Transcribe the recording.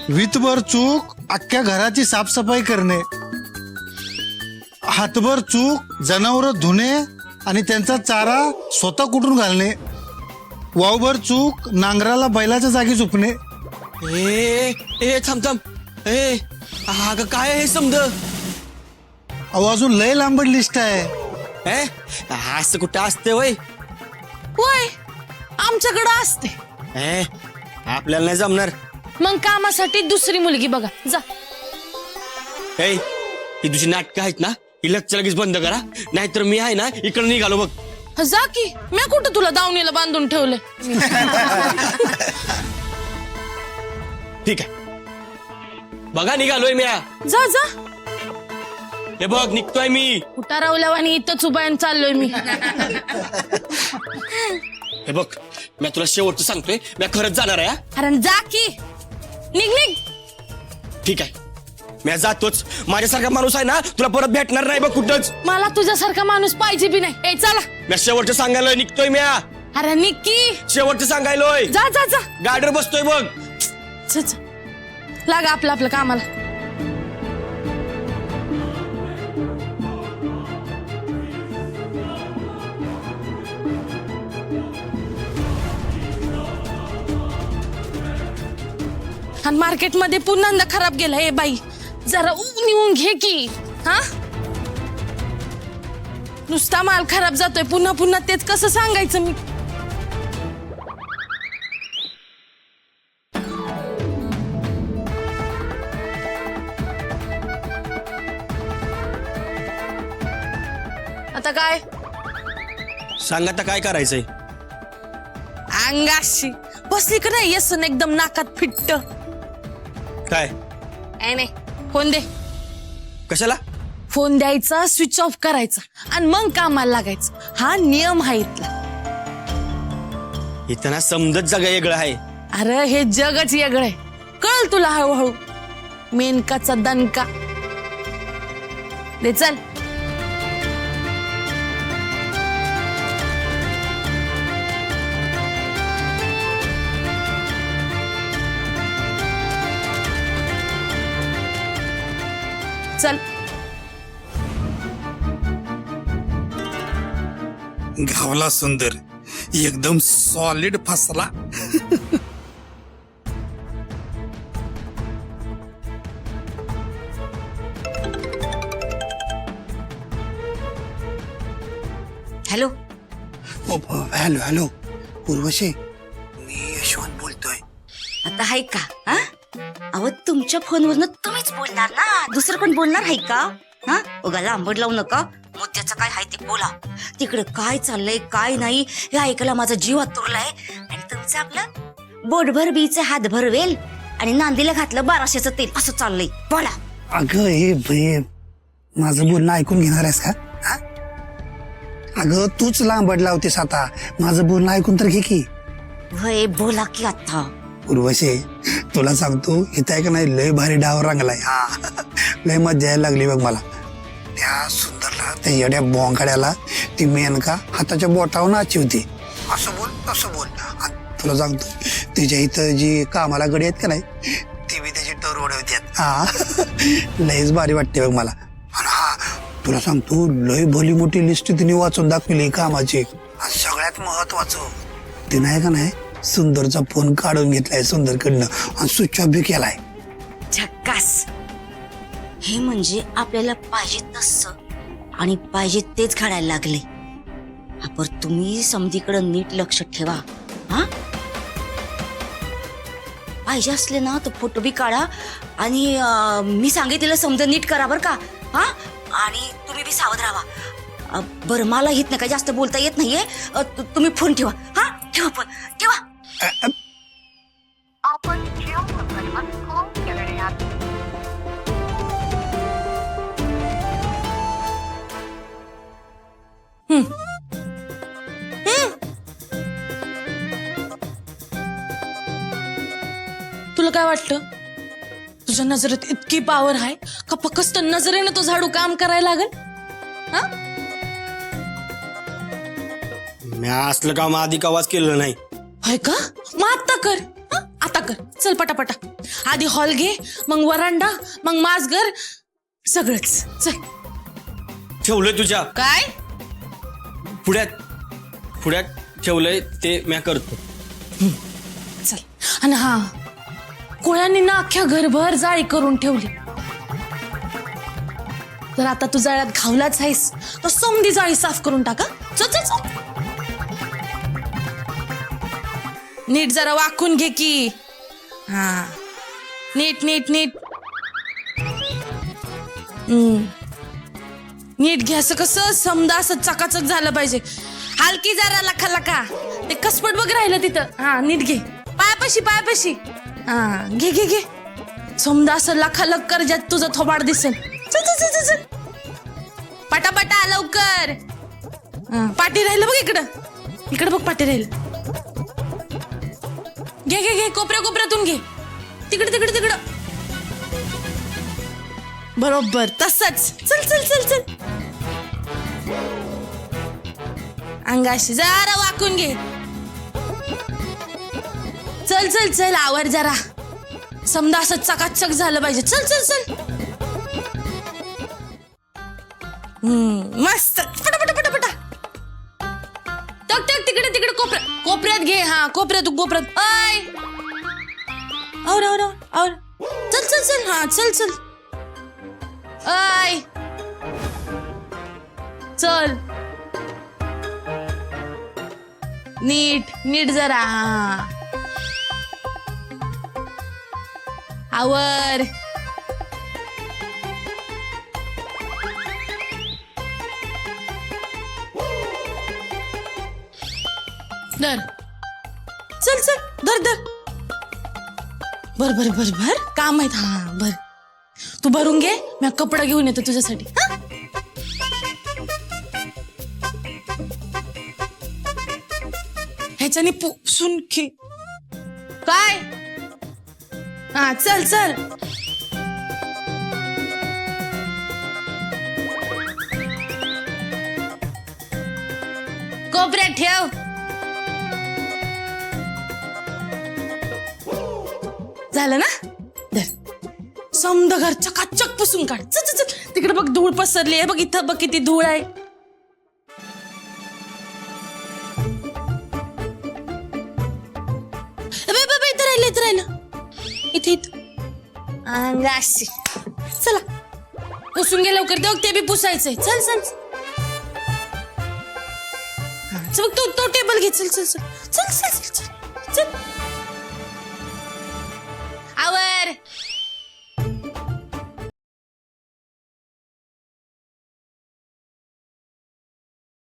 वितभर चूक अख्ख्या घराची साफसफाई करणे, हातभर चूक जनावरं धुणे आणि त्यांचा चारा स्वतः कुठून घालणे, वावभर चूक नांगराला बैलाच्या जागी झोपणे. ए ए थांब थांब. ए अगं काय आहे हे समज. अहो अजून लय लांबड लिस्ट आहे. ए असं कुठं असते वय. होय आमच्याकडं असते. ए आपल्याला नाही जमणार. मग कामासाठी दुसरी मुलगी बघा जा. ए ही तुझी नाटकं आहेत ना, ही लगेच बंद करा, नाहीतर मी आहे ना इकडे निघालो बघ. जा की, मी कुठं तुला दावणीला बांधून ठेवले. ठीक आहे बघा निघालोय मी. जा जा. हे बघ निघतोय मी. कुठं रावल्या आणि इथंच उभा चाललोय मी. हे बघ मी तुला शेवटचं सांगतोय, मी खरंच जाणार आहे. अरे जा की, निघ निघ. ठीक आहे मी जातोच. माझ्यासारखा माणूस आहे ना तुला परत भेटणार नाही बघ कुठंच. मला तुझ्यासारखा माणूस पाहिजे बी नाही. ए चला. मी शेवटचं सांगायलोय, निघतोय मी. अरे निघ की. शेवटचं सांगायलोय. जा जा जा. गाडीवर बसतोय बघ. जा, जा. लागा आपलं आपलं कामाला. आणि मार्केटमध्ये पुन्हा खराब गेला. ए बाई जरा निवून घे की. हा नुसता माल खराब जातोय, पुन्हा पुन्हा तेच कसं सांगायचं मी. आता काय सांग आता काय करायचंय. अंगाशी बसली का नाही येसन एकदम नाकात फिट्ट. काय नाही फोन दे. कशाला. फोन द्यायचा, स्विच ऑफ करायचा आणि मग कामाला लागायचं. हा नियम आहे इथला. इथं ना समजत जग वेगळं आहे. अरे हे जगच वेगळं आहे, कळ तुला हळूहळू. मेनकाचा दणका दे चल. चल. गावला सुंदर एकदम सॉलिड फसला. हॅलो. हॅलो हॅलो उर्वशी, मी यशवंत बोलतोय. आता हाय का. हा अहो तुमच्या फोनवरनं तुम्हीच बोलणार ना, दुसरं कोण बोलणार आहे का. हा उगा लांबड लावू नका. मुद्द्याचं काय आहे ते बोला. तिकडे काय चाललंय काय नाही हे ऐकायला माझा जीव आतुरलाय. आणि तुमचं आपलं बोटभर बीचे हात भरवेल आणि नांदीला घातलं 1200चं तेल असं चाललंय. बोला. अगं हे माझं बोलणं ऐकून घेणार आहेस का. अगं तूच लांबड लावतेस आता, माझं बोलणं ऐकून तर घे की. वय बोला की आता. उर्वशी तुला सांगतो, इथं आहे का नाही लय भारी डाव रंगलाय. लय मजा यायला लागली बघ मला. त्या सुंदरला त्या येड्या बोंगाड्याला ती मेनका हाताच्या बोटावर नाचवते. असं बोल तसं बोल. तुला सांगतो तिच्या इथं जी कामाला गडी आहेत का नाही ती बी त्याची टोर उडवतात. लयच भारी वाटते बघ मला. आणि हा तुला सांगतो लय भली मोठी लिस्ट तिने वाचून दाखवली कामाची. आणि सगळ्यात महत्वाचं तिने आहे का नाही सुंदरचा फोन काढून घेतलाय सुंदरकडनं आणि स्विच ऑफ बी केलाय. झक्कास. हे म्हणजे आपल्याला पाहिजे तसं आणि पाहिजे तेच घडायला लागले. आपण तुम्ही समधीकडे नीट लक्ष ठेवा. हा पाहिजे असले ना तो फोटो बी काढा आणि मी सांगितलेलं समजा नीट करा बर का. हा आणि तुम्ही बी सावध राहा. बरं मला हित नाही काय जास्त बोलता येत नाहीये. तुम्ही फोन ठेवा. हा ठेवा फोन ठेवा. आपण ज्या नंबरवर कॉल केलेले आहे तुला काय वाटतं, तुझ्या नजरेत इतकी पावर आहे का फक्त नजरेनं तो झाडू काम करायला लागल. हा मी असलं काम आधी आवाज केलं नाही. होय का. मग आता कर. आता कर, चल पटापटा. आधी हॉल घे, मग वरांडा, मग माजघर, सगळंच. चल. ठेवलंय तुझ्या काय? पुढ्यात ठेवलंय ते म्या करतो. चल. आणि हा, कोळ्यांनी ना अख्ख्या घरभर जाळी करून ठेवली. तर आता तू जाळ्यात घावलाच आहेस तर समधी जाळी साफ करून टाका. चल चल चल. नीट जरा वाकून घे की. हा, नीट नीट नीट. नीट घे. असं कसं समजा असं चकाचक झालं पाहिजे. हलकी जरा लखा लखा. ते कसपट बघ राहिलं तिथं. हा, नीट घे. पायापाशी. हा, घे घे घे. समजा असं लखालख कर ज्यात तुझं थोबाड दिसेल. चल चल चल चल. पटापटा लवकर. पाटी राहिलं बघ इकडं बघ पाटी राहिलं. घे घे घे. कोपऱ्यातून घे. तिकडं बरोबर तसंच. चल चल चल चल. अंगाशी जरा वाकून घे. चल चल चल. आवर जरा. समजा असं चकाचक झालं पाहिजे. चल चल चल. मस्त. पटा. टक तिकडे कोपऱ्यात घे. हा, कोपऱ्यात. आय और चल. हा, चल. आय चल. नीट जरा. हा, आवर. धर. चल. धर. भर. काम आहेत. हा, भर. तू भरून घे. मी कपडा घेऊन येतो तुझ्यासाठी. हा? ह्याच्याने पुसून घे. काय? हा, चल. कोपऱ्यात ठेव. झालं ना? धर. समद घर चकाचक पुसून काढ. चल. तिकडे बघ धूळ पसरली आहे. बघ इथं बघ किती धूळ आहे. इथं राहिलं. इथे अंगाशी. चला पुसून घे लवकर. ते बी पुसायचंय. चल. हा, बघ तो टेबल घे. चल.